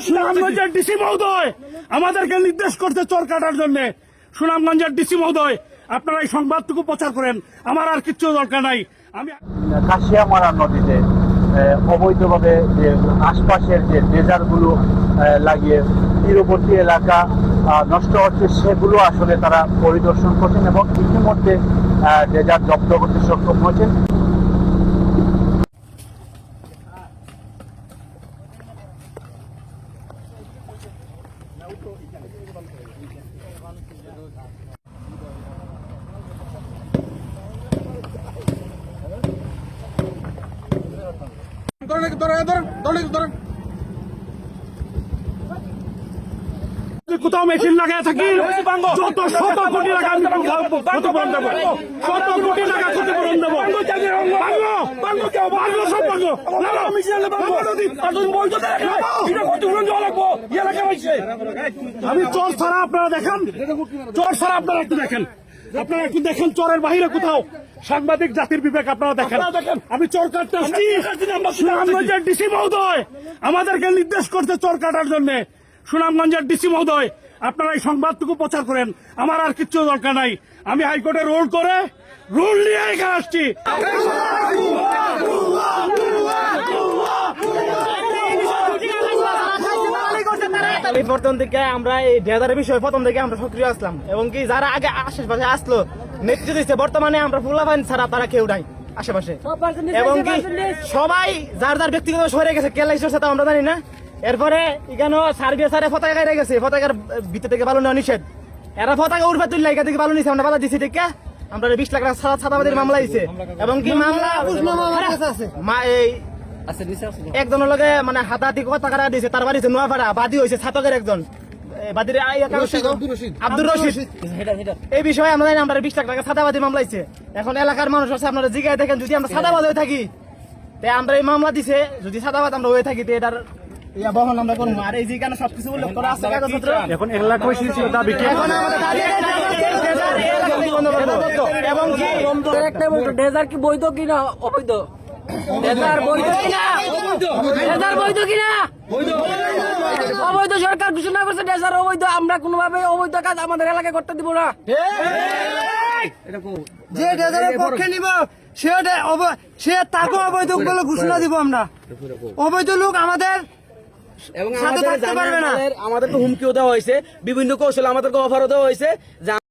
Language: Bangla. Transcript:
সুনামগঞ্জের ডিসি মহোদয় আমাদেরকে নির্দেশ করতে চোর কাটার জন্য। সুনামগঞ্জের ডিসি মহোদয়, আপনারা এই সংবাদটুকু প্রচার করেন, আমার আর কিচ্ছু দরকার নাই। আমি কাশিয়ামারা নদীতে অবৈধভাবে যে আশপাশের যে ড্রেজারগুলো লাগিয়ে তীরবর্তী এলাকা নষ্ট হচ্ছে, সেগুলো আসলে তারা পরিদর্শন করছেন এবং ইতিমধ্যে ড্রেজার জব্দ করতে সক্ষম হয়েছেন। কোথাও মেশিন লাগাই থাকি, যত শত কোটি টাকা আমি ক্ষতিপূরণ দেবো, শত কোটি টাকা ক্ষতিপূরণ দেবো। আমি চোর ছাড়া আপনারা দেখেন, চোর ছাড়া আপনারা একটু দেখেন, আপনারা একটু দেখেন চোরের বাহিরে কোথাও সাংবাদিক জাতির বিবেক আপনারা দেখেন। আমি চোর কাটতে আসছি, সুনামগঞ্জের ডিসি মহোদয় আমাদেরকে নির্দেশ করতে চোর কাটার জন্য। সুনামগঞ্জের ডিসি মহোদয়, আপনারা এই সংবাদটুকু প্রচার করেন, আমার আর কিচ্ছু দরকার নাই। আমি হাইকোর্টে রুল নিয়ে এখানে আসছি। প্রথম থেকে আমরা এই ড্রেজারের বিষয়ে প্রথম থেকে আমরা সক্রিয় আসলাম এবং কি যারা আগে আশেপাশে আসলো নেতৃত্ব দিচ্ছে, বর্তমানে আমরা ফুলাবান ছাড়া তারা কেউ নাই আশেপাশে, এবং কি সবাই যার যার ব্যক্তিগত সরে গেছে, কে লাগছে সেটা আমরা জানি না। এরপরে এখানে সার্বিয়া সারে পতাকা গাড়ি গেছে, পতাকার ভিতরে থেকে বালু নেওয়া নিষেধ, এরা পতাকা উড়বে তুললে এখান থেকে বালু নিছে, আমরা বাধা দিচ্ছি, ঠিক 20 লাখ টাকা ছাদাবাদের মামলা দিছে এবং কি মামলা এই একজনের লগে মানে হাতাহাতি কথা কাটা দিয়েছে, তার বাড়ি নোয়াপাড়া, বাদী হয়েছে ছাতকের একজন আব্দুর রশিদ। এই বিষয়ে আমরা জানি আমরা 20 লাখ টাকা ছাদাবাদী মামলাইছে। এখন এলাকার মানুষ আছে, আপনারা জিজ্ঞাসা দেখেন, যদি আমরা ছাদাবাদ হয়ে থাকি তাই আমরা এই মামলা দিছে, যদি ছাদাবাদ আমরা হয়ে থাকি এটার বহন আমরা করবো। আর এই যেখানে সবকিছু উল্লেখ করা আছে কাগজপত্র, এখন এলাকাবাসী দাবি এবং কি একটা ড্রেজার কি বৈধ কিনা অবৈধ, ড্রেজার বৈধ কিনা, ড্রেজার বৈধ কিনা, অবৈধ সরকার ঘোষণা করছে ড্রেজার অবৈধ। আমরা কোনোভাবে অবৈধ কাজ আমাদের এলাকায় করতে দিব না। যে ড্রেজারের পক্ষে নিব সে তাকে অবৈধ বলে ঘোষণা দিব আমরা। অবৈধ লোক আমাদের এবং আমাদেরকে হুমকিও দেওয়া হয়েছে, বিভিন্ন কৌশল আমাদেরকে অফারও দেওয়া হয়েছে।